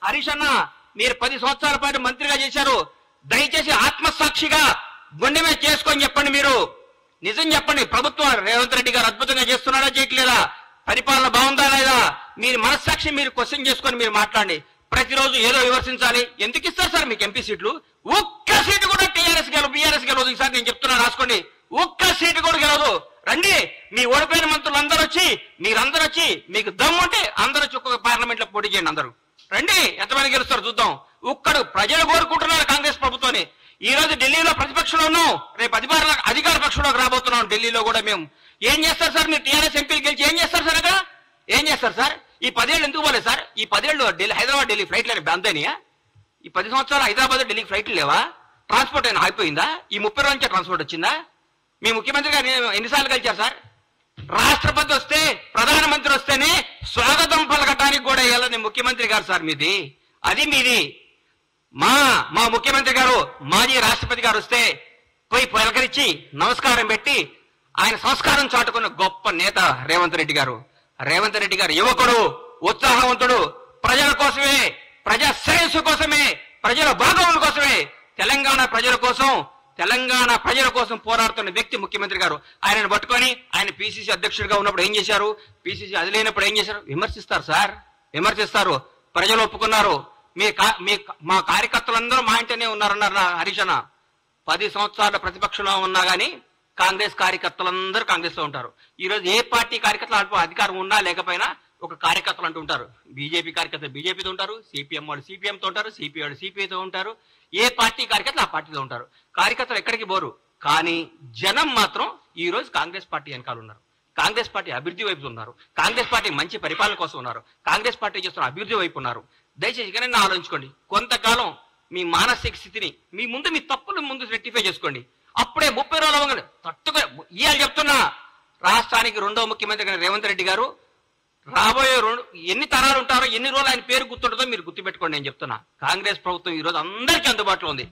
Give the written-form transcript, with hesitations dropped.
హరీష్ అన్న మీరు 10 సంవత్సరాల పాటు మంత్రిగా చేశారు. దయచేసి ఆత్మసాక్షిగా గుండె మీద చేసుకొని చెప్పండి. మీరు నిజం చెప్పండి. ప్రభుత్వం రేవంత్ రెడ్డి గారు అద్భుతంగా చేస్తున్నాడా చేయట్లేదా, పరిపాలన బాగుందా లేదా, మీరు మనస్సాక్షి మీరు క్వశ్చన్ చేసుకొని మీరు మాట్లాడండి. ప్రతిరోజు ఏదో విమర్శించాలి. ఎందుకు ఇస్తారు సార్ మీకు ఎంపీ సీట్లు? ఒక్క సీటు కూడా టీఆర్ఎస్ గెలవు, బీఆర్ఎస్ గెలవదు. ఈసారి నేను చెప్తున్నా రాసుకోండి, ఒక్క సీటు కూడా గెలవదు. రండి, మీ ఓడిపోయిన మంత్రులు అందరూ వచ్చి, మీరందరూ వచ్చి, మీకు దమ్ము ఉంటే అందరూ వచ్చి ఒక్కొక్క పార్లమెంట్ లో పోటీ చేయండి. అందరూ రండి, ఎంతమంది గెలుస్తారు చూద్దాం. ఒక్కడు ప్రజలు కోరుకుంటున్నారు కాంగ్రెస్ ప్రభుత్వాన్ని. ఈ రోజు ఢిల్లీలో ప్రతిపక్షంలో ఉన్నాం, రేపు అధికార పక్షంలోకి రాబోతున్నాం. ఢిల్లీలో కూడా మేము ఏం చేస్తారు సార్? మీరు టీఆర్ఎస్ ఎంపీలు గెలిచి ఏం చేస్తారు సార్? అక్కడ ఏం చేస్తారు సార్? ఈ 10 ఏళ్ళు ఎందుకు పోలేదు సార్? ఈ 10 ఏళ్ళు హైదరాబాద్ ఢిల్లీ ఫ్లైట్లు అంతేనియా? ఈ 10 సంవత్సరాలు హైదరాబాద్ ఢిల్లీకి ఫ్లైట్లు లేవా? ట్రాన్స్పోర్ట్ అయినా ఆగిపోయిందా? ఈ 30 రోజుల నుంచి ట్రాన్స్పోర్ట్ వచ్చిందా? మీ ముఖ్యమంత్రి గారు ఎన్నిసార్లు కలిచారు సార్? రాష్ట్రపతి వస్తే, ప్రధానమంత్రి వస్తేనే స్వాగతం పలకటానికి కూడా వెళ్ళని ముఖ్యమంత్రి గారు సార్ మీది. అది మీది. మా ముఖ్యమంత్రి గారు, మాజీ రాష్ట్రపతి గారు వస్తే పోయి పలకరించి నమస్కారం పెట్టి ఆయన సంస్కారం చాటుకున్న గొప్ప నేత రేవంత్ రెడ్డి గారు. రేవంత్ రెడ్డి గారు యువకుడు, ఉత్సాహవంతుడు, ప్రజల కోసమే, ప్రజా శ్రేయస్సు కోసమే, ప్రజల భాగవతుల కోసమే, తెలంగాణ ప్రజల కోసం పోరాడుతున్న వ్యక్తి ముఖ్యమంత్రి గారు. ఆయనను పట్టుకొని ఆయన పిసిసి అధ్యక్షుడిగా ఉన్నప్పుడు ఏం చేశారు, పిసిసి అది లేనప్పుడు ఏం చేశారు? విమర్శిస్తారు సార్, విమర్శిస్తారు. ప్రజలు ఒప్పుకున్నారు. మా కార్యకర్తలందరూ మా ఇంటనే ఉన్నారన్నారు హరీష్ అన్న. 10 సంవత్సరాల ప్రతిపక్షంలో ఉన్నా కానీ కాంగ్రెస్ కార్యకర్తలందరూ కాంగ్రెస్ లో ఉంటారు. ఈ రోజు ఏ పార్టీ కార్యకర్తలు అధికారం ఉన్నా లేకపోయినా ఒక కార్యకర్తలు అంటూ ఉంటారు. బీజేపీ కార్యకర్తలు బీజేపీతో ఉంటారు, సిపిఎం వాళ్ళు సిపిఎంతో ఉంటారు, సిపిఐ వాళ్ళు సిపిఐతో ఉంటారు. ఏ పార్టీ కార్యకర్తలు ఆ పార్టీలో ఉంటారు. కార్యకర్తలు ఎక్కడికి పోరు. కానీ జనం మాత్రం ఈ రోజు కాంగ్రెస్ పార్టీ వెనకాల ఉన్నారు. కాంగ్రెస్ పార్టీ అభివృద్ధి వైపు ఉన్నారు. కాంగ్రెస్ పార్టీ మంచి పరిపాలన కోసం ఉన్నారు. కాంగ్రెస్ పార్టీ చేస్తున్న అభివృద్ధి వైపు ఉన్నారు. దయచేసి ఇకనైనా ఆలోచించుకోండి. కొంతకాలం మీ మానసిక స్థితిని మీ తప్పులు ముందు రెక్టిఫై చేసుకోండి. అప్పుడే 30 రోజులు తట్టుగా ఇవాళ చెప్తున్నా, రాష్ట్రానికి 2వ ముఖ్యమంత్రి రేవంత్ రెడ్డి గారు రాబోయే ఎన్ని తరాలు ఉంటారో, ఎన్ని రోజులు ఆయన పేరు గుర్తుంటుందో మీరు గుర్తుపెట్టుకోండి. నేను చెప్తున్నా, కాంగ్రెస్ ప్రభుత్వం ఈ రోజు అందరికీ అందుబాటులో ఉంది.